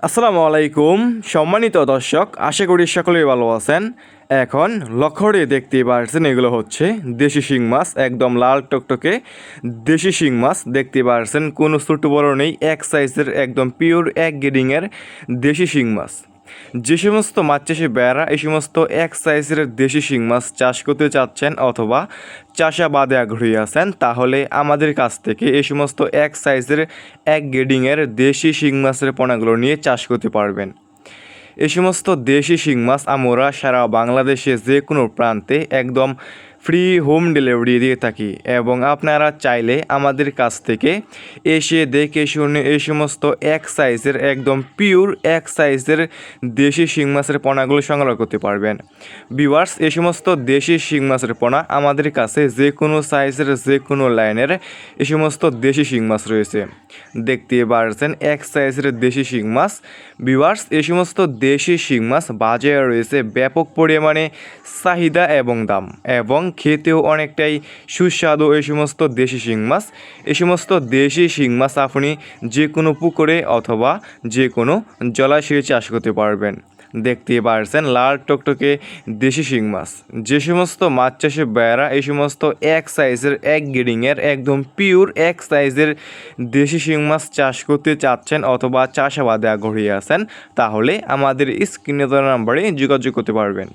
আসসালামু আলাইকুম সম্মানিত দর্শক, আশা করি সকলেই ভালো আছেন। এখন লক্ষ্যরে দেখতে পাচ্ছেন এগুলো হচ্ছে দেশি শিং মাছ, একদম লাল টকটকে দেশি শিং মাছ দেখতে পাচ্ছেন। কোনো ছোট বড় নেই, এক সাইজের একদম পিওর এক গ্রেডিংয়ের দেশি শিং মাছ। যে সমস্ত মাছ চাষি বেড়া এই সমস্ত এক সাইজের দেশি শিং মাছ চাষ করতে চাচ্ছেন অথবা চাষাবাদে আগ্রহী আছেন, তাহলে আমাদের কাছ থেকে এই সমস্ত এক সাইজের এক গ্রেডিংয়ের দেশি শিং মাছের পোনাগুলো নিয়ে চাষ করতে পারবেন। এই সমস্ত দেশি শিং মাছ আমরা সারা বাংলাদেশে যে কোনো প্রান্তে একদম ফ্রি হোম ডেলিভারি দিয়ে থাকি এবং আপনারা চাইলে আমাদের কাছ থেকে এসে দেখে শুনে এই সমস্ত এক সাইজের একদম পিওর এক সাইজের দেশি শিং মাছের পোনাগুলো সংগ্রহ করতে পারবেন। ভিউয়ার্স, এই সমস্ত দেশি শিং মাছের পোনা আমাদের কাছে যে কোনো সাইজের যে কোনো লাইনের এই সমস্ত দেশি শিং মাছ রয়েছে। দেখতে পারছেন এক সাইজের দেশি শিং মাছ। ভিউয়ার্স, এই সমস্ত দেশি শিং মাছ বাজারে রয়েছে ব্যাপক পরিমাণে চাহিদা এবং দাম, এবং খেতেও অনেকটাই সুস্বাদু এই সমস্ত দেশি শিং মাছ। এই সমস্ত দেশি শিং মাছ আপনি যে কোনো পুকুরে অথবা যে কোনো জলাশয়ে চাষ করতে পারবেন। দেখতে পারছেন লাল টকটকে দেশি শিং মাছ। যে সমস্ত মাছ চাষে বেড়া এই সমস্ত এক সাইজের এক গ্রেডিংয়ের একদম পিওর এক সাইজের দেশি শিং মাছ চাষ করতে চাচ্ছেন অথবা চাষাবাদে আগ্রহী আছেন, তাহলে আমাদের স্ক্রিনে দেওয়া নাম্বারে যোগাযোগ করতে পারবেন।